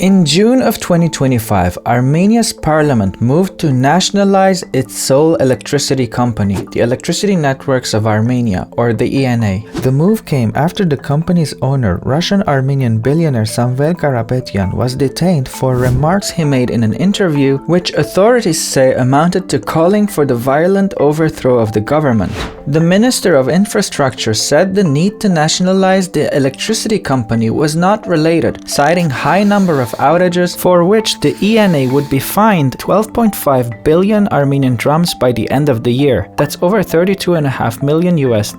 In June of 2025, Armenia's parliament moved to nationalize its sole electricity company, the Electricity Networks of Armenia, or the ENA. The move came after the company's owner, Russian-Armenian billionaire Samvel Karapetyan, was detained for remarks he made in an interview which authorities say amounted to calling for the violent overthrow of the government. The Minister of Infrastructure said the need to nationalize the electricity company was not related, citing high number of outages for which the ENA would be fined 12.5 billion Armenian drams by the end of the year. That's over $32.5 million US.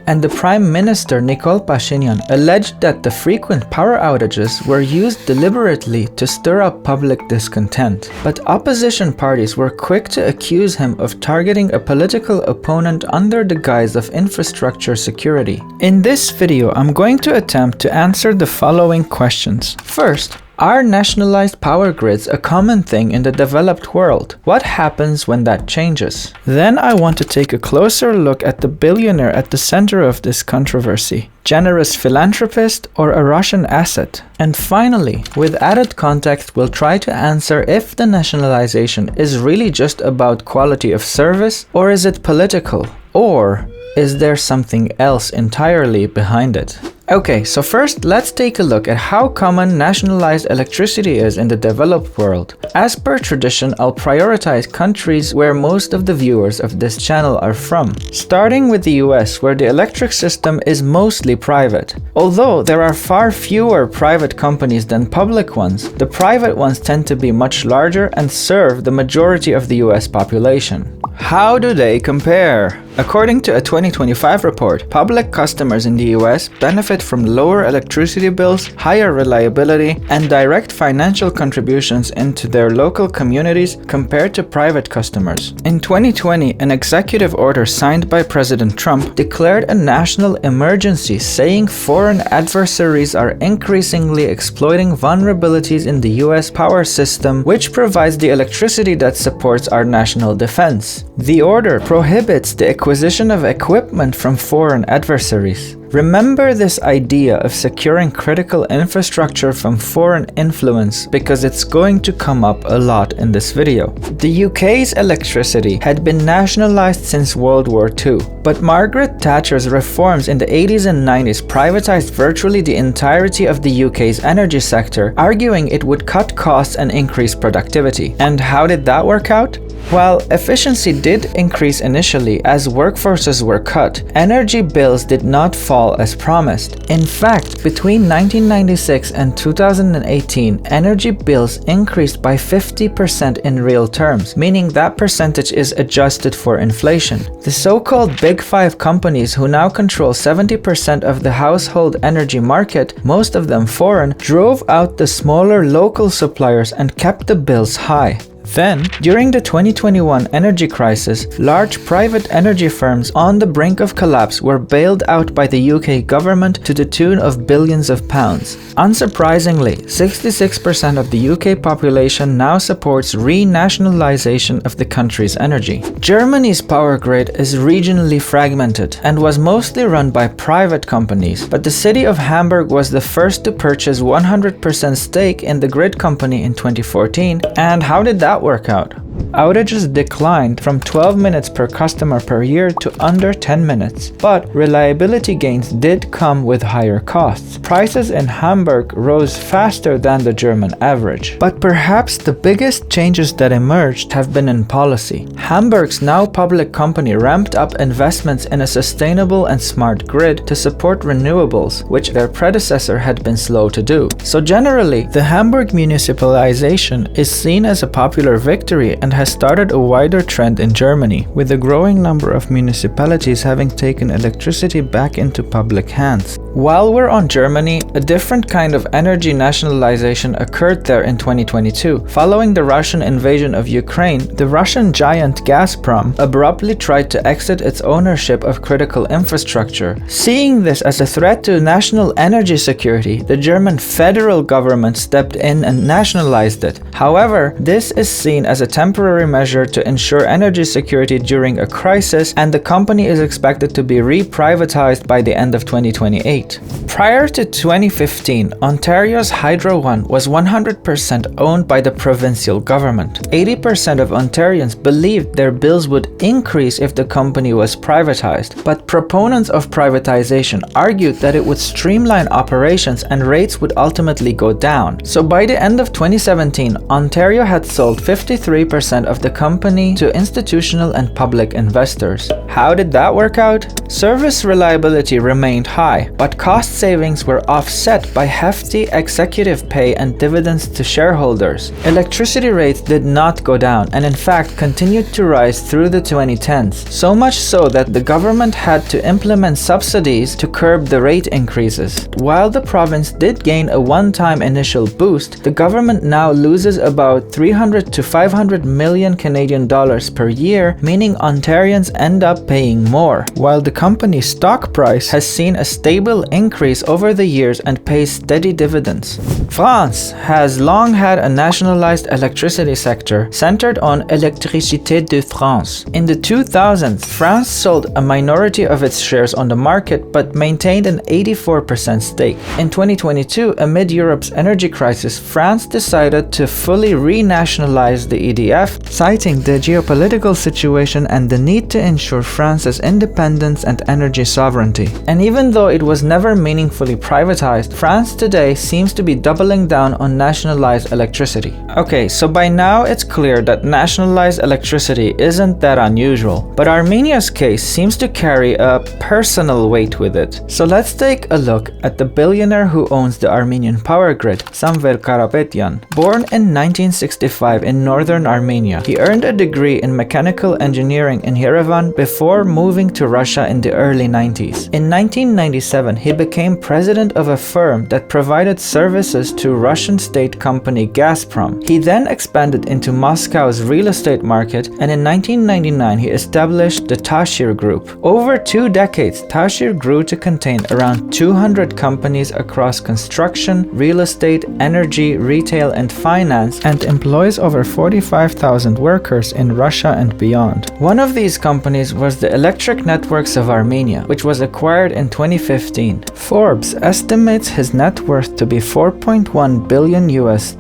And the Prime Minister Nikol Pashinyan alleged that the frequent power outages were used deliberately to stir up public discontent. But opposition parties were quick to accuse him of targeting a political opponent under the guise of infrastructure security. In this video, I'm going to attempt to answer the following questions. First, are nationalized power grids a common thing in the developed world? What happens when that changes? Then I want to take a closer look at the billionaire at the center of this controversy. Generous philanthropist or a Russian asset? And finally, with added context, we'll try to answer if the nationalization is really just about quality of service, or is it political? Or is there something else entirely behind it? Okay, so first let's take a look at how common nationalized electricity is in the developed world. As per tradition, I'll prioritize countries where most of the viewers of this channel are from, starting with the US, where the electric system is mostly private. Although there are far fewer private companies than public ones, the private ones tend to be much larger and serve the majority of the US population. How do they compare? According to a 2025 report, public customers in the US benefit from lower electricity bills, higher reliability, and direct financial contributions into their local communities compared to private customers. In 2020, an executive order signed by President Trump declared a national emergency, saying foreign adversaries are increasingly exploiting vulnerabilities in the US power system, which provides the electricity that supports our national defense. The order prohibits the acquisition of equipment from foreign adversaries. Remember this idea of securing critical infrastructure from foreign influence, because it's going to come up a lot in this video. The UK's electricity had been nationalized since World War II, but Margaret Thatcher's reforms in the 80s and 90s privatized virtually the entirety of the UK's energy sector, arguing it would cut costs and increase productivity. And how did that work out? While efficiency did increase initially as workforces were cut, energy bills did not fall as promised. In fact, between 1996 and 2018, energy bills increased by 50% in real terms, meaning that percentage is adjusted for inflation. The so-called Big Five companies, who now control 70% of the household energy market, most of them foreign, drove out the smaller local suppliers and kept the bills high. Then, during the 2021 energy crisis, large private energy firms on the brink of collapse were bailed out by the UK government to the tune of billions of pounds. Unsurprisingly, 66% of the UK population now supports re-nationalization of the country's energy. Germany's power grid is regionally fragmented and was mostly run by private companies, but the city of Hamburg was the first to purchase 100% stake in the grid company in 2014. And how did that work out? Outages declined from 12 minutes per customer per year to under 10 minutes, but reliability gains did come with higher costs. Prices in Hamburg rose faster than the German average. But perhaps the biggest changes that emerged have been in policy. Hamburg's now public company ramped up investments in a sustainable and smart grid to support renewables, which their predecessor had been slow to do. So generally, the Hamburg municipalization is seen as a popular victory and has started a wider trend in Germany, with a growing number of municipalities having taken electricity back into public hands. While we're on Germany, a different kind of energy nationalization occurred there in 2022. Following the Russian invasion of Ukraine, the Russian giant Gazprom abruptly tried to exit its ownership of critical infrastructure. Seeing this as a threat to national energy security, the German federal government stepped in and nationalized it. However, this is seen as a temporary measure to ensure energy security during a crisis, and the company is expected to be re-privatized by the end of 2028. state. Prior to 2015, Ontario's Hydro One was 100% owned by the provincial government. 80% of Ontarians believed their bills would increase if the company was privatized, but proponents of privatization argued that it would streamline operations and rates would ultimately go down. So by the end of 2017, Ontario had sold 53% of the company to institutional and public investors. How did that work out? Service reliability remained high, but cost savings were offset by hefty executive pay and dividends to shareholders. Electricity rates did not go down and in fact continued to rise through the 2010s, so much so that the government had to implement subsidies to curb the rate increases. While the province did gain a one-time initial boost, the government now loses about 300 to 500 million Canadian dollars per year, meaning Ontarians end up paying more, while the company's stock price has seen a stable increase over the years and pays steady dividends. France has long had a nationalized electricity sector centered on Électricité de France. In the 2000s, France sold a minority of its shares on the market but maintained an 84% stake. In 2022, amid Europe's energy crisis, France decided to fully renationalize the EDF, citing the geopolitical situation and the need to ensure France's independence and energy sovereignty. And even though it was never meaningfully privatized, France today seems to be doubling down on nationalized electricity. Okay, so by now it's clear that nationalized electricity isn't that unusual, but Armenia's case seems to carry a personal weight with it. So let's take a look at the billionaire who owns the Armenian power grid, Samvel Karapetyan. Born in 1965 in northern Armenia, he earned a degree in mechanical engineering in Yerevan before moving to Russia in the early 90s. In 1997, he became president of a firm that provided services to Russian state company Gazprom. He then expanded into Moscow's real estate market, and in 1999 he established the Tashir Group. Over 2 decades, Tashir grew to contain around 200 companies across construction, real estate, energy, retail, and finance, and employs over 45,000 workers in Russia and beyond. One of these companies was the Electric Networks of Armenia, which was acquired in 2015. Forbes estimates his net worth to be $4.1 billion US,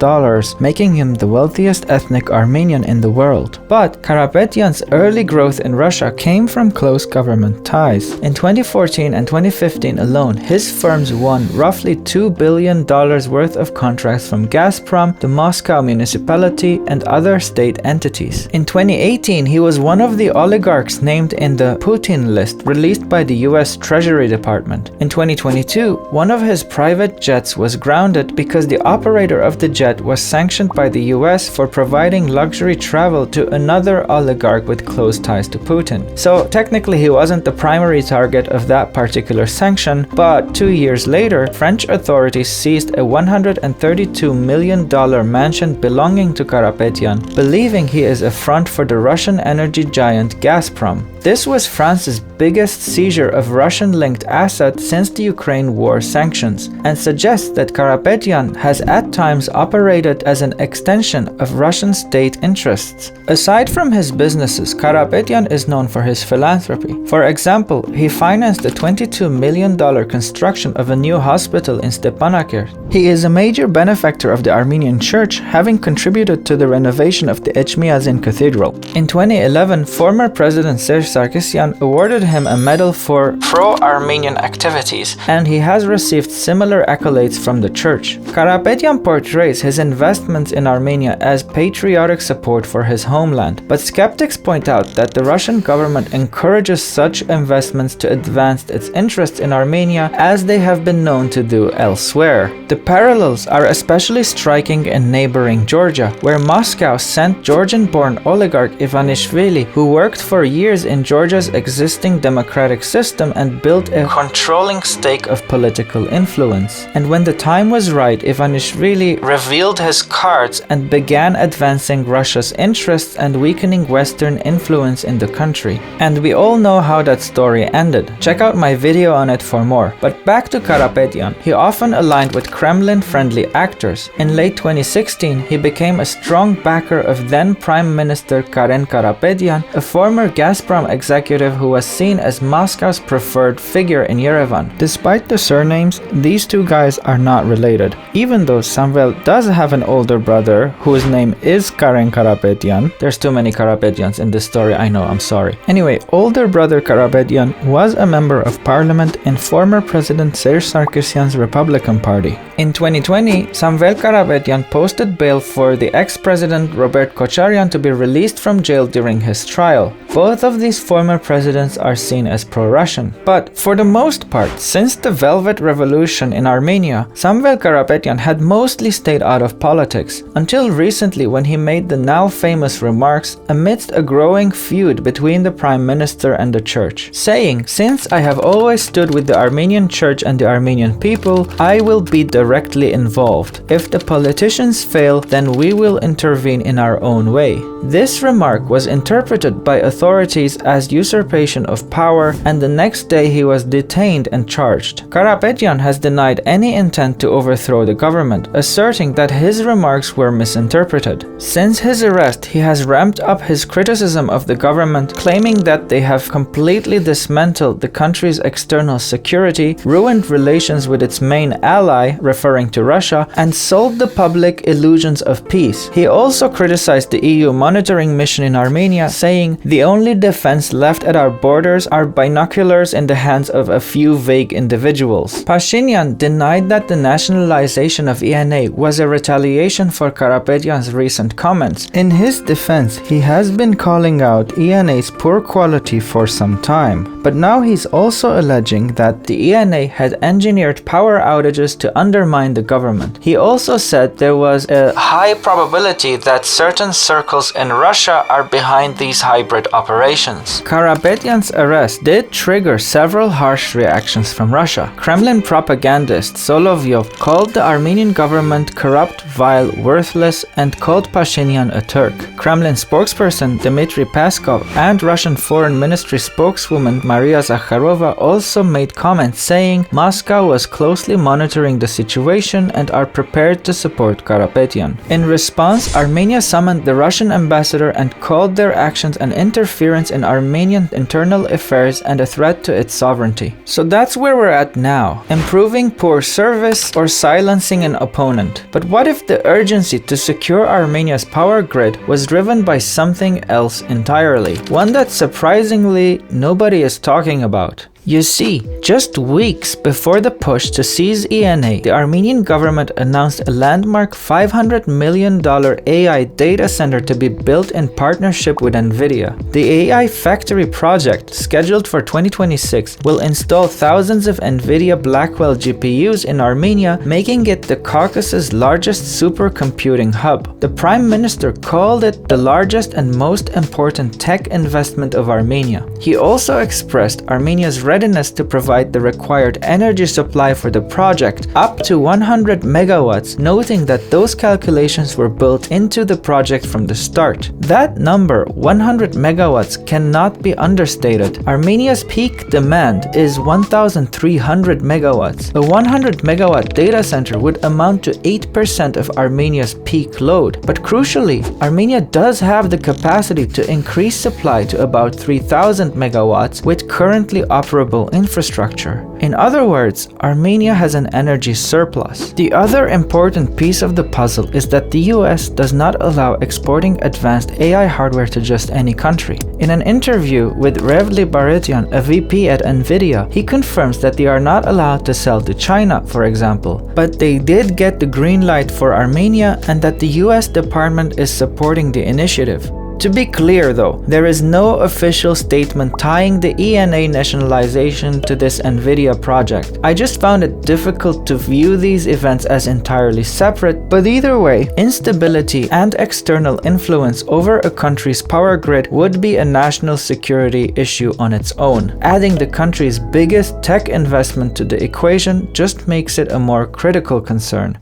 making him the wealthiest ethnic Armenian in the world. But Karapetyan's early growth in Russia came from close government ties. In 2014 and 2015 alone, his firms won roughly $2 billion worth of contracts from Gazprom, the Moscow municipality, and other state entities. In 2018, he was one of the oligarchs named in the Putin list released by the US Treasury Department. In 2022, one of his private jets was grounded because the operator of the jet was sanctioned by the US for providing luxury travel to another oligarch with close ties to Putin. So technically he wasn't the primary target of that particular sanction, but 2 years later, French authorities seized a $132 million mansion belonging to Karapetyan, believing he is a front for the Russian energy giant Gazprom. This was France's biggest seizure of Russian-linked assets since the Ukraine war sanctions, and suggests that Karapetyan has at times operated as an extension of Russian state interests. Aside from his businesses, Karapetyan is known for his philanthropy. For example, he financed a $22 million construction of a new hospital in Stepanakert. He is a major benefactor of the Armenian Church, having contributed to the renovation of the Echmiadzin Cathedral. In 2011, former President Serge Sarkisyan awarded him a medal for pro-Armenian activities, and he has received similar accolades from the church. Karapetyan portrays his investments in Armenia as patriotic support for his homeland, but skeptics point out that the Russian government encourages such investments to advance its interests in Armenia as they have been known to do elsewhere. The parallels are especially striking in neighboring Georgia, where Moscow sent Georgian-born oligarch Ivanishvili, who worked for years in Georgia's existing democratic system and built a controlling stake of political influence. And when the time was right, Ivanishvili revealed his cards and began advancing Russia's interests and weakening Western influence in the country. And we all know how that story ended. Check out my video on it for more. But back to Karapetyan. He often aligned with Kremlin-friendly actors. In late 2016, he became a strong backer of then Prime Minister Karen Karapetyan, a former Gazprom executive who was seen as Moscow's preferred figure in Yerevan. Despite the surnames, these two guys are not related. Even though Samvel does have an older brother whose name is Karen Karapetyan. There's too many Karapetyans in this story, I know, I'm sorry. Anyway, older brother Karapetyan was a member of parliament in former President Serge Sarkisyan's Republican Party. In 2020, Samvel Karapetyan posted bail for the ex-president Robert Kocharyan to be released from jail during his trial. Both of these former presidents are seen as pro-Russian. But for the most part, since the Velvet Revolution in Armenia, Samvel Karapetyan had mostly stayed out of politics, until recently when he made the now famous remarks amidst a growing feud between the Prime Minister and the Church, saying, "Since I have always stood with the Armenian Church and the Armenian people, I will be directly involved. If the politicians fail, then we will intervene in our own way." This remark was interpreted by authorities as usurpation of power, and the next day he was detained and charged. Karapetyan has denied any intent to overthrow the government, asserting that his remarks were misinterpreted. Since his arrest, he has ramped up his criticism of the government, claiming that they have completely dismantled the country's external security, ruined relations with its main ally, referring to Russia, and sold the public illusions of peace. He also criticized the EU monitoring mission in Armenia, saying, "The only defense left at our borders are binoculars in the hands of a few vague individuals." Pashinyan denied that the nationalization of ENA was a retaliation for Karapetyan's recent comments. In his defense, he has been calling out ENA's poor quality for some time, but now he's also alleging that the ENA had engineered power outages to undermine the government. He also said there was a high probability that certain circles in Russia are behind these hybrid operations. Karapetyan's arrest did trigger several harsh reactions from Russia. Kremlin propagandist Solovyov called the Armenian government corrupt, vile, worthless, and called Pashinyan a Turk. Kremlin spokesperson Dmitry Peskov and Russian Foreign Ministry spokeswoman Maria Zakharova also made comments saying Moscow was closely monitoring the situation and are prepared to support Karapetyan. In response, Armenia summoned the Russian ambassador and called their actions an interference in Armenian internal affairs and a threat to its sovereignty. So that's where we're at now, improving poor service or silencing an opponent. But what if the urgency to secure Armenia's power grid was driven by something else entirely? One that surprisingly nobody is talking about. You see, just weeks before the push to seize ENA, the Armenian government announced a landmark $500 million AI data center to be built in partnership with Nvidia. The AI Factory project, scheduled for 2026, will install thousands of Nvidia Blackwell GPUs in Armenia, making it the Caucasus' largest supercomputing hub. The Prime Minister called it the largest and most important tech investment of Armenia. He also expressed Armenia's readiness to provide the required energy supply for the project, up to 100 megawatts, noting that those calculations were built into the project from the start. That number, 100 megawatts, cannot be understated. Armenia's peak demand is 1,300 megawatts. A 100 megawatt data center would amount to 8% of Armenia's peak load. But crucially, Armenia does have the capacity to increase supply to about 3,000 megawatts with currently operable infrastructure. In other words, Armenia has an energy surplus. The other important piece of the puzzle is that the US does not allow exporting advanced AI hardware to just any country. In an interview with Rev Libaretyan, a VP at Nvidia, he confirms that they are not allowed to sell to China, for example, but they did get the green light for Armenia and that the US Department is supporting the initiative. To be clear though, there is no official statement tying the ENA nationalization to this Nvidia project. I just found it difficult to view these events as entirely separate, but either way, instability and external influence over a country's power grid would be a national security issue on its own. Adding the country's biggest tech investment to the equation just makes it a more critical concern.